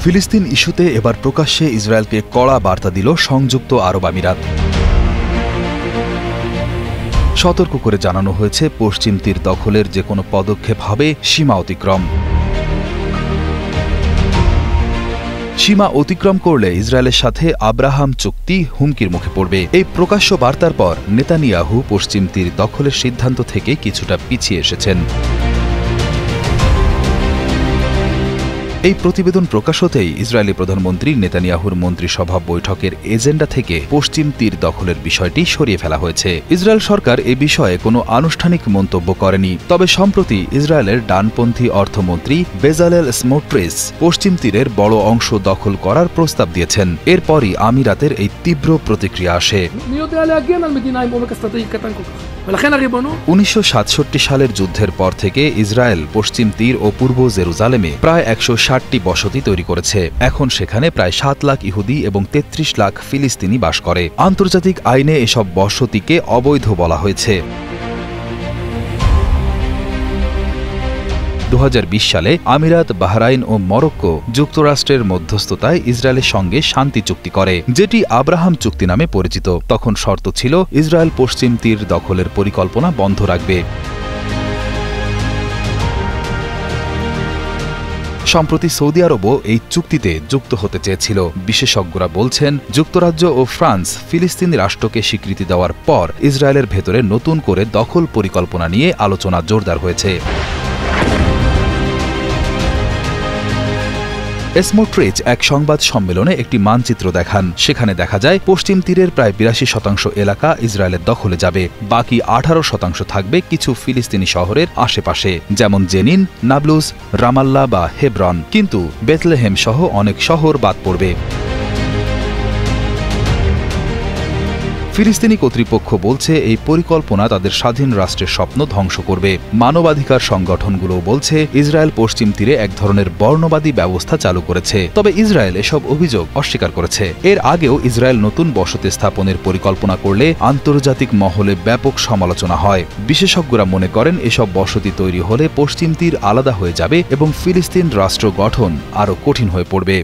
ফিলিস্তিন ইস্যুতে এবার প্রকাশ্যে ইসরায়েলকে কড়া বার্তা দিল সংযুক্ত আরব আমিরাত। সতর্ক করে জানানো হয়েছে, পশ্চিম তীর দখলের যে কোনো পদক্ষেপ হবে সীমা অতিক্রম। সীমা অতিক্রম করলে ইসরায়েলের সাথে আব্রাহাম চুক্তি হুমকির মুখে পড়বে। এই প্রকাশ্য বার্তার পর নেতানিয়াহু পশ্চিম তীর দখলের সিদ্ধান্ত থেকে কিছুটা পিছিয়ে এসেছেন। এই প্রতিবেদন প্রকাশ হতেই ইসরায়েলি প্রধানমন্ত্রী নেতানিয়াহুর মন্ত্রিসভা বৈঠকের এজেন্ডা থেকে পশ্চিম তীর দখলের বিষয়টি সরিয়ে ফেলা হয়েছে। ইসরায়েল সরকার এ বিষয়ে কোনো আনুষ্ঠানিক মন্তব্য করেনি। তবে সম্প্রতি ইসরায়েলের ডানপন্থী অর্থমন্ত্রী বেজালেল স্মোট্রিচ পশ্চিম তীরের বড় অংশ দখল করার প্রস্তাব দিয়েছেন। এরপরই আমিরাতের এই তীব্র প্রতিক্রিয়া আসে। 1967 সালের যুদ্ধের পর থেকে ইসরায়েল পশ্চিম তীর ও পূর্ব জেরুজালেমে প্রায় 160টি বসতি তৈরি করেছে। এখন সেখানে প্রায় 7 লাখ ইহুদি এবং 33 লাখ ফিলিস্তিনি বাস করে। আন্তর্জাতিক আইনে এসব বসতিকে অবৈধ বলা হয়েছে। 2020 সালে আমিরাত, বাহরাইন ও মরক্কো যুক্তরাষ্ট্রের মধ্যস্থতায় ইসরায়েলের সঙ্গে শান্তি চুক্তি করে, যেটি আব্রাহাম চুক্তি নামে পরিচিত। তখন শর্ত ছিল ইসরায়েল পশ্চিম তীর দখলের পরিকল্পনা বন্ধ রাখবে। সম্প্রতি সৌদি আরবও এই চুক্তিতে যুক্ত হতে চেয়েছিল। বিশেষজ্ঞরা বলছেন, যুক্তরাজ্য ও ফ্রান্স ফিলিস্তিনি রাষ্ট্রকে স্বীকৃতি দেওয়ার পর ইসরায়েলের ভেতরে নতুন করে দখল পরিকল্পনা নিয়ে আলোচনা জোরদার হয়েছে। স্মোট্রিচ এক সংবাদ সম্মেলনে একটি মানচিত্র দেখান। সেখানে দেখা যায় পশ্চিম তীরের প্রায় 82% এলাকা ইসরায়েলের দখলে যাবে। বাকি 18% থাকবে কিছু ফিলিস্তিনি শহরের আশেপাশে, যেমন জেনিন, নাবলুস, রামাল্লা বা হেব্রন। কিন্তু বেথলেহেম সহ অনেক শহর বাদ পড়বে। ফিলিস্তিনি কর্তৃপক্ষ বলছে, এই পরিকল্পনা তাদের স্বাধীন রাষ্ট্রের স্বপ্ন ধ্বংস করবে। মানবাধিকার সংগঠনগুলো বলছে, ইসরায়েল পশ্চিম তীরে এক ধরনের বর্ণবাদী ব্যবস্থা চালু করেছে। তবে ইসরায়েল এসব অভিযোগ অস্বীকার করেছে। এর আগেও ইসরায়েল নতুন বসতি স্থাপনের পরিকল্পনা করলে আন্তর্জাতিক মহলে ব্যাপক সমালোচনা হয়। বিশেষজ্ঞরা মনে করেন, এসব বসতি তৈরি হলে পশ্চিম তীর আলাদা হয়ে যাবে এবং ফিলিস্তিন রাষ্ট্র গঠন আরও কঠিন হয়ে পড়বে।